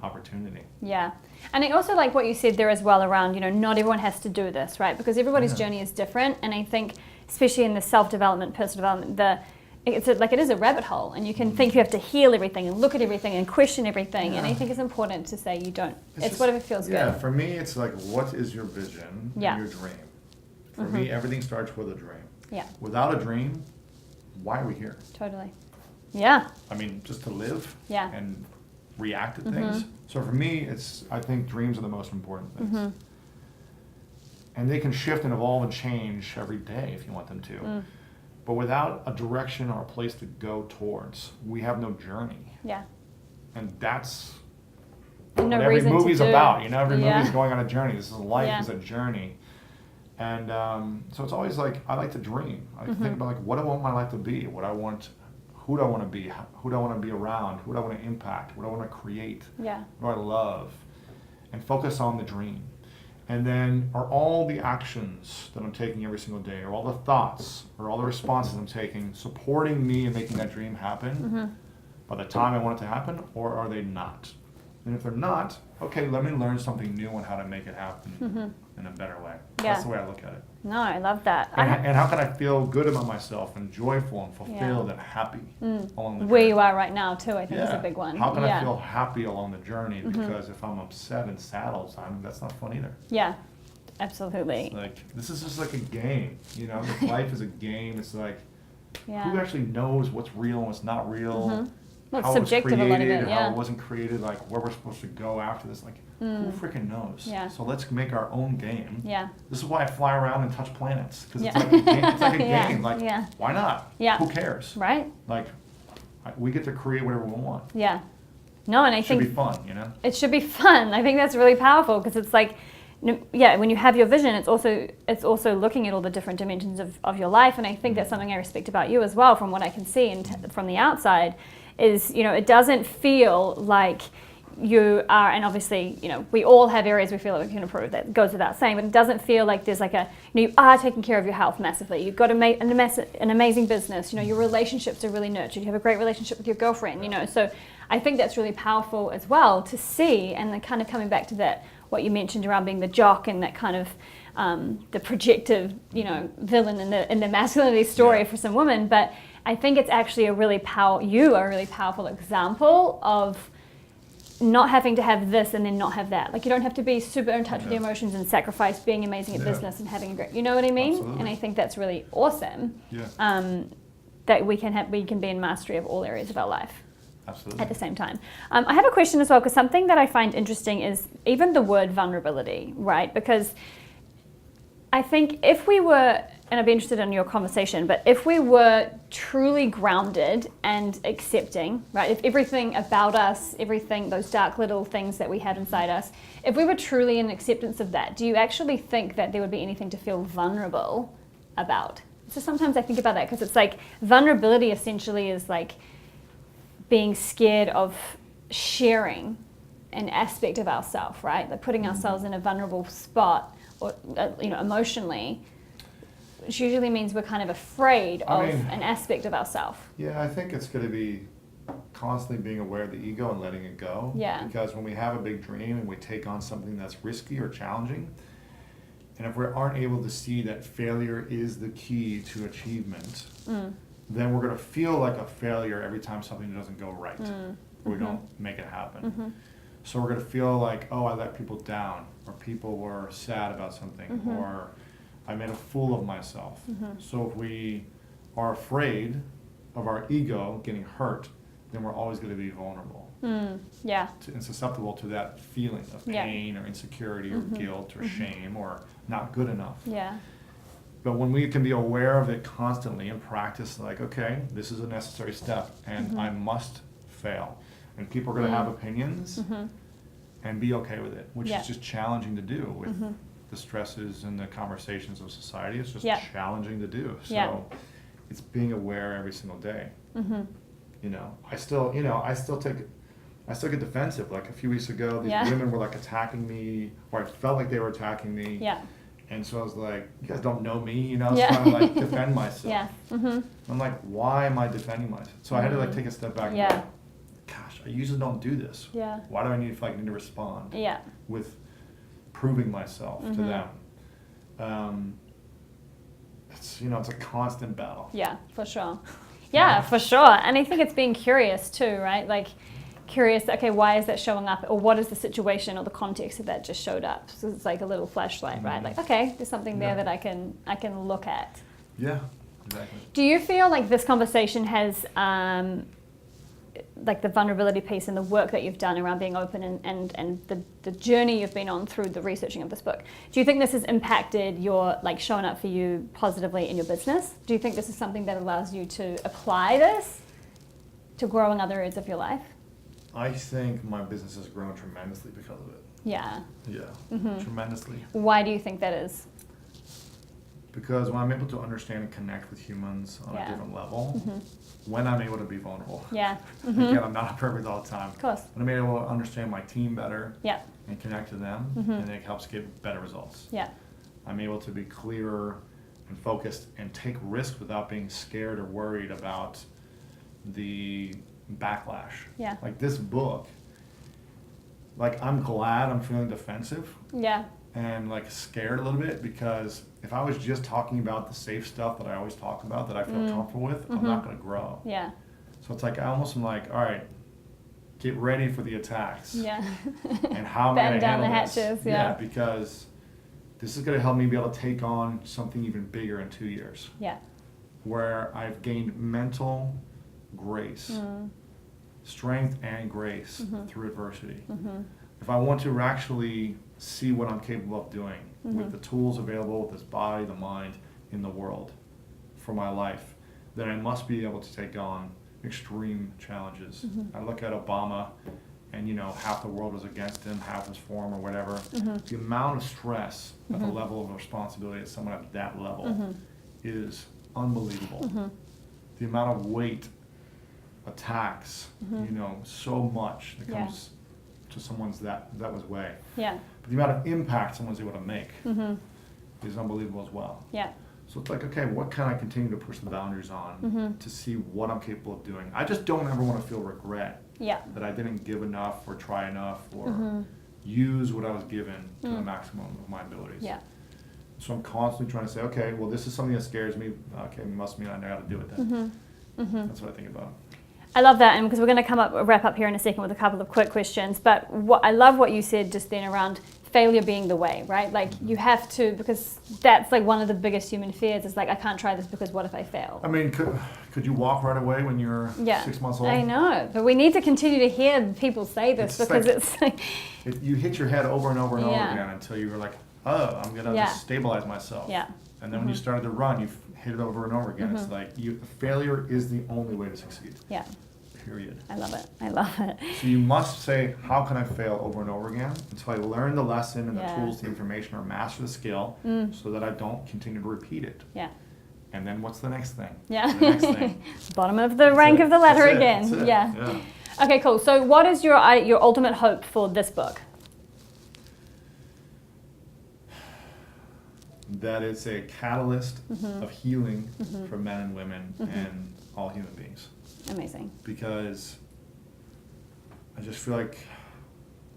opportunity. Yeah. And I also like what you said there as well around, not everyone has to do this, right? Because everybody's journey is different. And I think, especially in the self-development, personal development, it is a rabbit hole, and you can think you have to heal everything and look at everything and question everything. And I think it's important to say you don't. It's just, whatever feels good. Yeah, for me, it's like, what is your vision and your dream? For me, everything starts with a dream. Yeah. Without a dream, why are we here? Totally. Yeah. I mean, just to live and react to things. So for me, I think dreams are the most important things. And they can shift and evolve and change every day if you want them to. But without a direction or a place to go towards, we have no journey. Yeah. And that's no what every movie's about. You know, every movie's going on a journey. This is life is a journey. And so it's always like, I like to dream. I like to think about, like, what I want my life to be, what I want, who do I want to be, who do I want to be around, who do I want to impact, what do I want to create, what do I love, and focus on the dream. And then are all the actions that I'm taking every single day, or all the thoughts, or all the responses I'm taking, supporting me in making that dream happen by the time I want it to happen, or are they not? And if they're not, okay, let me learn something new on how to make it happen in a better way. That's the way I look at it. No, I love that. And how can I feel good about myself and joyful and fulfilled and happy along the journey? Where you are right now, too, I think is a big one. How can I feel happy along the journey? Because if I'm upset and sad all the time, that's not fun either. Yeah, absolutely. It's like, this is just like a game, you know? Life is a game. It's like, who actually knows what's real and what's not real? Well, how it's subjective it was a lot of created, it, how it wasn't created, like where we're supposed to go after this. Like, who freaking knows? So let's make our own game. This is why I fly around and touch planets, because it's like a game. It's like a game. Like, why not? Who cares? Right. Like, we get to create whatever we want. Yeah. No, and I think it should be fun, you know. It should be fun. I think that's really powerful, because it's like, when you have your vision, it's also looking at all the different dimensions of your life. And I think that's something I respect about you as well, from what I can see and from the outside. Is, it doesn't feel like you are, and obviously, we all have areas we feel like we can improve, that goes without saying, but it doesn't feel like there's like you are taking care of your health massively. You've got an amazing business, your relationships are really nurtured, you have a great relationship with your girlfriend, so I think that's really powerful as well to see. And then kind of coming back to that, what you mentioned around being the jock and that kind of the projective, villain in the masculinity story for some women. But I think it's actually a really powerful example of not having to have this and then not have that. Like, you don't have to be super in touch with your emotions and sacrifice being amazing at business and having a great, you know what I mean? Absolutely. And I think that's really awesome. That we can be in mastery of all areas of our life. Absolutely. At the same time. I have a question as well, because something that I find interesting is even the word vulnerability, right? Because I think if we were, and I'd be interested in your conversation, but if we were truly grounded and accepting, right? If everything about us, those dark little things that we have inside us, if we were truly in acceptance of that, do you actually think that there would be anything to feel vulnerable about? So sometimes I think about that, because it's like vulnerability essentially is like being scared of sharing an aspect of ourselves, right? Like putting ourselves in a vulnerable spot, or emotionally, which usually means we're kind of afraid of an aspect of ourselves. Yeah, I think it's going to be constantly being aware of the ego and letting it go. Yeah. Because when we have a big dream and we take on something that's risky or challenging, and if we aren't able to see that failure is the key to achievement, then we're going to feel like a failure every time something doesn't go right, or we don't make it happen. So we're going to feel like, oh, I let people down, or people were sad about something, or I made a fool of myself. So if we are afraid of our ego getting hurt, then we're always going to be vulnerable. And susceptible to that feeling of pain or insecurity or guilt or shame or not good enough. But when we can be aware of it constantly and practice, like, okay, this is a necessary step, and I must fail. And people are going to have opinions, and be okay with it, which is just challenging to do with the stresses and the conversations of society. It's just challenging to do. So it's being aware every single day. I still get defensive. Like a few weeks ago, these women were like attacking me, or I felt like they were attacking me. And so I was like, you guys don't know me, so I'm trying to like defend myself. I'm like, why am I defending myself? So I had to like take a step back and go, gosh, I usually don't do this. Why do I need to feel like I need to respond with proving myself to them? It's a constant battle. Yeah, for sure. Yeah, for sure. And I think it's being curious too, right? Like curious, okay, why is that showing up? Or what is the situation or the context of that just showed up? So it's like a little flashlight, right? Like, okay, there's something there that I can look at. Yeah, exactly. Do you feel like this conversation has like the vulnerability piece and the work that you've done around being open and the journey you've been on through the researching of this book, do you think this has impacted your, like, shown up for you positively in your business? Do you think this is something that allows you to apply this to grow in other areas of your life? I think my business has grown tremendously because of it. Yeah. Yeah, tremendously. Why do you think that is? Because when I'm able to understand and connect with humans on a different level, when I'm able to be vulnerable. Yeah. Again, I'm not perfect all the time. Of course. When I'm able to understand my team better Yeah. and connect to them, and it helps get better results. Yeah. I'm able to be clearer and focused and take risks without being scared or worried about the backlash. Yeah. Like this book, like I'm glad I'm feeling defensive. Yeah. And like scared a little bit, because if I was just talking about the safe stuff that I always talk about that I feel comfortable with, I'm not going to grow. Yeah. So it's like I almost am like, all right, get ready for the attacks. Yeah. And how am I going to Batten down handle the this? hatches. Yeah. Because this is going to help me be able to take on something even bigger in 2 years, Yeah. where I've gained mental grace, strength and grace through adversity. If I want to actually see what I'm capable of doing with the tools available, with this body, the mind, in the world for my life, then I must be able to take on extreme challenges. I look at Obama, and half the world was against him, half was for him or whatever. The amount of stress at the level of responsibility at someone at that level is unbelievable. The amount of weight, attacks, so much that comes to someone's that was way. Yeah. But the amount of impact someone's able to make is unbelievable as well. Yeah. So it's like, okay, what can I continue to push the boundaries on to see what I'm capable of doing? I just don't ever want to feel regret Yeah. that I didn't give enough or try enough or use what I was given to the maximum of my abilities. Yeah. So I'm constantly trying to say, okay, well, this is something that scares me. Okay, it must mean I know how to do it then. That's what I think about. I love that, and because we're going to wrap up here in a second with a couple of quick questions, but I love what you said just then around failure being the way, right? Like you have to, because that's like one of the biggest human fears is like, I can't try this because what if I fail? I mean, could you walk right away when you're 6 months old? I know, but we need to continue to hear people say this because it's like... You hit your head over and over and over again until you were like, oh, I'm going to just stabilize myself. Yeah. And then when you started to run, you hit it over and over again. It's like failure is the only way to succeed. Yeah. Period. I love it. I love it. So you must say, how can I fail over and over again until I learn the lesson and the tools, the information, or master the skill so that I don't continue to repeat it. Yeah. And then what's the next thing? Yeah. The next thing. Bottom of the rank of the ladder again. Yeah. Okay, cool. So what is your ultimate hope for this book? That it's a catalyst of healing for men and women and all human beings. Amazing. Because I just feel like,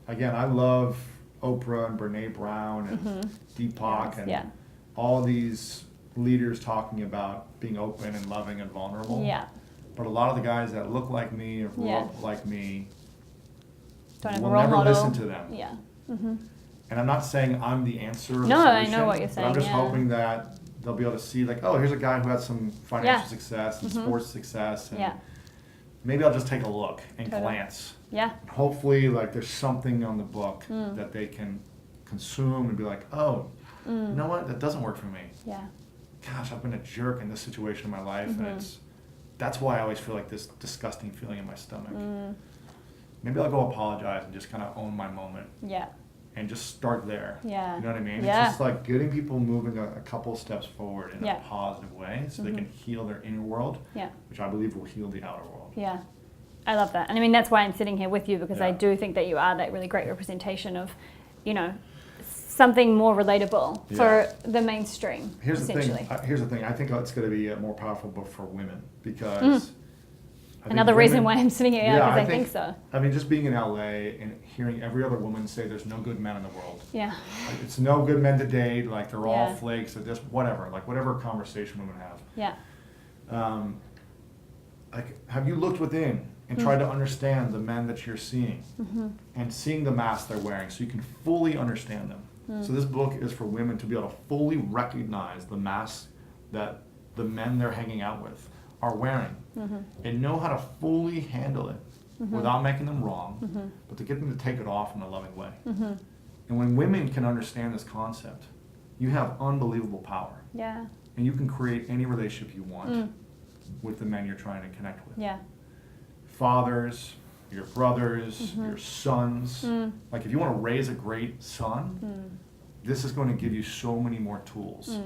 again, I love Oprah and Brene Brown and Deepak and all these leaders talking about being open and loving and vulnerable. Yeah. But a lot of the guys that look like me or grew up like me will never never listen to them. Yeah. And I'm not saying I'm the answer or the No, solution, I know what you're saying. but I'm just hoping that they'll be able to see, like, oh, here's a guy who had some financial success and sports success. And maybe I'll just take a look and glance. Yeah. And hopefully, like, there's something on the book that they can consume and be like, oh, you know what? That doesn't work for me. Yeah. Gosh, I've been a jerk in this situation in my life, and that's why I always feel like this disgusting feeling in my stomach. Maybe I'll go apologize and just kind of own my moment. Yeah. And just start there. Yeah. You know what I mean? Yeah. It's just like getting people moving a couple steps forward in a positive way so they can heal their inner world, which I believe will heal the outer world. Yeah. I love that. And I mean, that's why I'm sitting here with you, because I do think that you are that really great representation of, something more relatable for the mainstream, Here's essentially. Here's the thing. I think it's going to be a more powerful book for women because... Another reason why I'm sitting here, because I think so. I mean, just being in LA and hearing every other woman say there's no good men in the world. Yeah. Like, it's no good men to date, like they're all flakes, or just whatever, like whatever conversation women have. Yeah. like, have you looked within and tried to understand the men that you're seeing and seeing the masks they're wearing so you can fully understand them? So this book is for women to be able to fully recognize the masks that the men they're hanging out with are wearing and know how to fully handle it without making them wrong, but to get them to take it off in a loving way. And when women can understand this concept, you have unbelievable power. Yeah. And you can create any relationship you want with the men you're trying to connect with. Yeah. Fathers, your brothers, your sons. Like if you want to raise a great son, this is going to give you so many more tools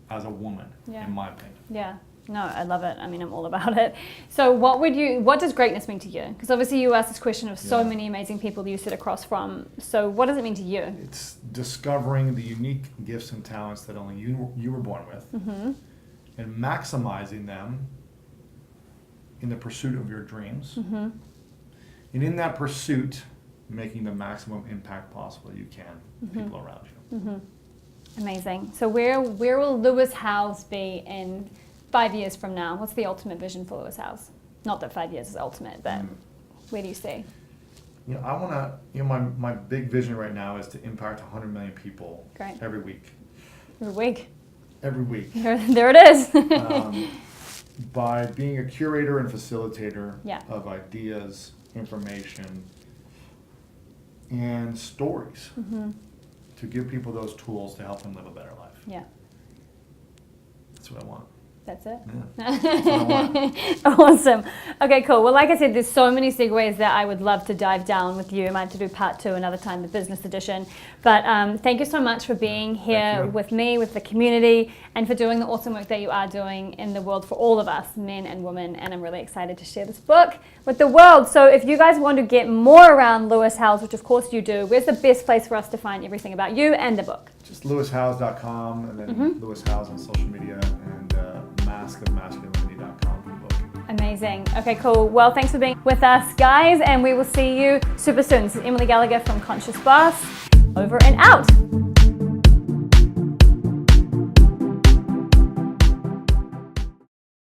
as a woman, in my opinion. Yeah. No, I love it. I mean, I'm all about it. So what does greatness mean to you? Because obviously you asked this question of so many amazing people you sit across from. So what does it mean to you? It's discovering the unique gifts and talents that only you were born with and maximizing them in the pursuit of your dreams. And in that pursuit, making the maximum impact possible you can with people around you. Amazing. So where will Lewis Howes be in 5 years from now? What's the ultimate vision for Lewis Howes? Not that 5 years is ultimate, but where do you see? You know, I want to, you know, my big vision right now is to impact 100 million people every week. Every week. Every week. There it is. By being a curator and facilitator of ideas, information, and stories to give people those tools to help them live a better life. Yeah. That's what I want. That's it? Yeah. That's what I want. Awesome. Okay, cool. Well, like I said, there's so many segues that I would love to dive down with you. I might have to do part 2 another time, the business edition. But thank you so much for being here with me, with the community, and for doing the awesome work that you are doing in the world for all of us, men and women. And I'm really excited to share this book with the world. So if you guys want to get more around Lewis Howes, which of course you do, where's the best place for us to find everything about you and the book? Just lewishowes.com and then Lewis Howes on social media and maskofmasculinity.com for the book. Amazing. Okay, cool. Well, thanks for being with us, guys, and we will see you super soon. This is Emily Gallagher from Conscious Boss. Over and out.